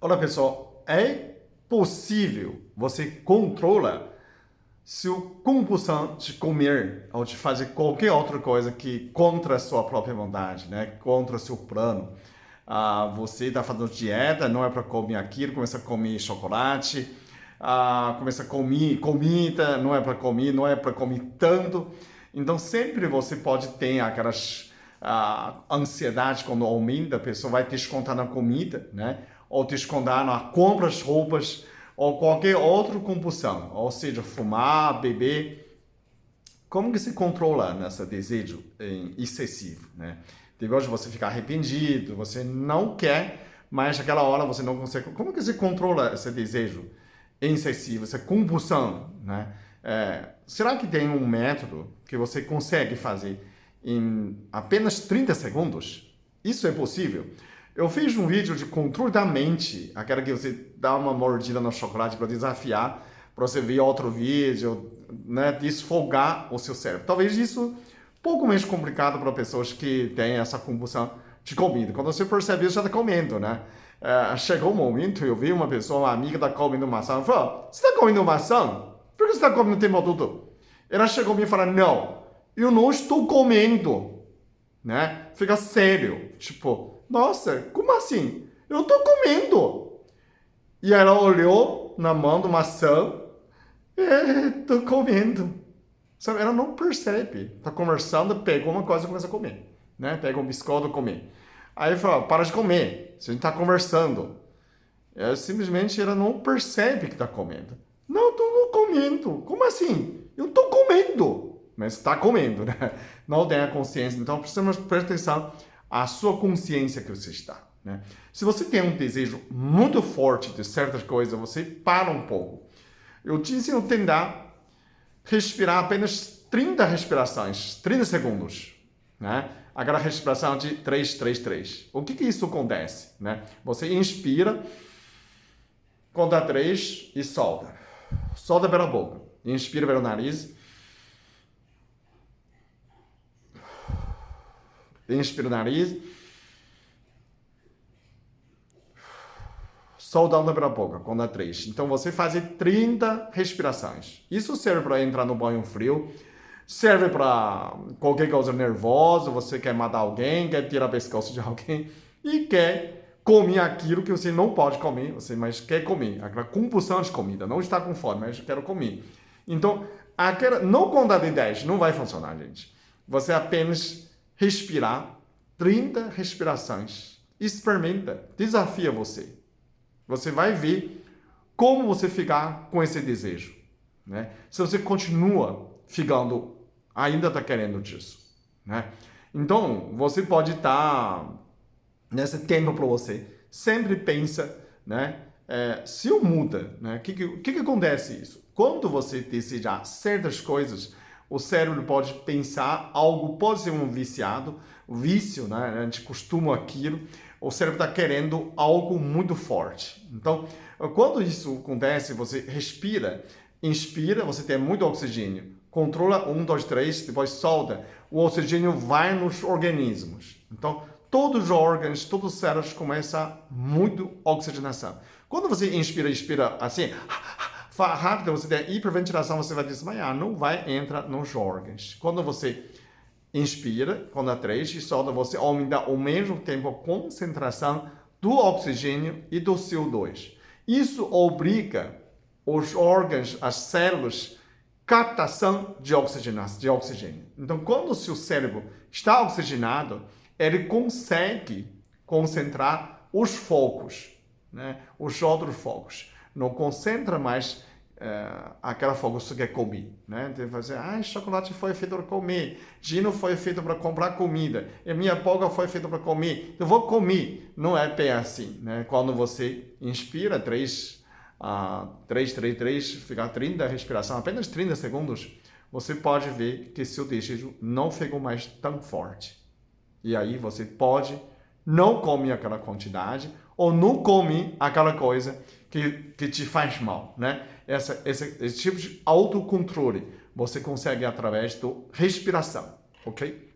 Olá, pessoal. É possível você controlar sua compulsão de comer ou de fazer qualquer outra coisa que contra a sua própria vontade, né? Contra o seu plano. Você está fazendo dieta, não é para comer aquilo, começa a comer chocolate, começa a comer comida, não é para comer, não é para comer tanto. Então sempre você pode ter aquelas ansiedade quando aumenta, a pessoa vai descontar na comida, né? Ou descontar na compra de roupas, ou qualquer outra compulsão, ou seja, fumar, beber. Como que se controla nesse desejo excessivo, né? Depois de você ficar arrependido, você não quer, mas naquela hora você não consegue. Como que se controla esse desejo excessivo, essa compulsão, né? Será que tem um método que você consegue fazer em apenas 30 segundos? Isso é possível? Eu fiz um vídeo de controle da mente, aquela que você dá uma mordida no chocolate para desafiar, para você ver outro vídeo, né, desfogar o seu cérebro. Talvez isso um pouco mais complicado para pessoas que têm essa compulsão de comida. Quando você percebe isso, já está comendo, né? Chegou um momento, eu vi uma pessoa, uma amiga, está comendo maçã. Eu falei, você está comendo maçã? Por que você está comendo o tempo todo? Ela chegou a mim e falou, não, eu não estou comendo, né? Fica sério, tipo, nossa, como assim? Eu estou comendo. E ela olhou na mão do maçã, estou comendo. Sabe, ela não percebe. Está conversando, pegou uma coisa e começa a comer, né? Pega um biscoito e comer. Aí fala, para de comer, se a gente está conversando. Simplesmente ela não percebe que está comendo. Não, estou comendo. Como assim? Eu estou comendo. Mas está comendo, né? Não tem a consciência. Então, precisamos prestar atenção à sua consciência que você está, né? Se você tem um desejo muito forte de certas coisas, você para um pouco. Eu te ensino a tentar respirar apenas 30 respirações, 30 segundos, né? Aquela respiração de 3, 3, 3. O que isso acontece, né? Você inspira, conta 3 e solta. Solta pela boca. Inspira pelo nariz. Inspira o nariz. Soltando pela boca, conta 3. Então você faz 30 respirações. Isso serve para entrar no banho frio. Serve para qualquer coisa nervosa, você quer matar alguém, quer tirar o pescoço de alguém e quer comer aquilo que você não pode comer, mas quer comer. Aquela compulsão de comida, não está com fome, mas quero comer. Então, não contar de 10 não vai funcionar, gente. Você apenas respirar 30 respirações. Experimenta, desafia você. Você vai ver como você ficar com esse desejo, né? Se você continua ficando, ainda está querendo disso, né? Então, você pode estar nesse tempo para você. Sempre pensa, né? Se eu muda, né? O que acontece isso? Quando você desejar certas coisas, o cérebro pode pensar algo, pode ser um vício, né? A gente costuma aquilo. O cérebro está querendo algo muito forte. Então, quando isso acontece, você respira, inspira, você tem muito oxigênio. Controla 1, 2, 3, depois solta. O oxigênio vai nos organismos. Então, todos os órgãos, todos os cérebros começam muito oxigenação. Quando você inspira, expira assim, rápido, você tem hiperventilação, você vai desmaiar, não vai entrar nos órgãos. Quando você inspira, conta 3 e solta, você aumenta ao mesmo tempo a concentração do oxigênio e do CO2. Isso obriga os órgãos, as células, captação de oxigênio. Então, quando o seu cérebro está oxigenado, ele consegue concentrar os focos, né? Os outros focos. Não concentra mais aquela fogo que você quer comer, né? Então, você chocolate foi feito para comer, gino foi feito para comprar comida, e minha polga foi feita para comer, eu vou comer. Não é bem assim, né? Quando você inspira 3, 3, ficar 30 respiração, apenas 30 segundos, você pode ver que seu desejo não ficou mais tão forte. E aí você pode não comer aquela quantidade ou não comer aquela coisa que te faz mal, né? Esse tipo de autocontrole você consegue através da respiração, ok?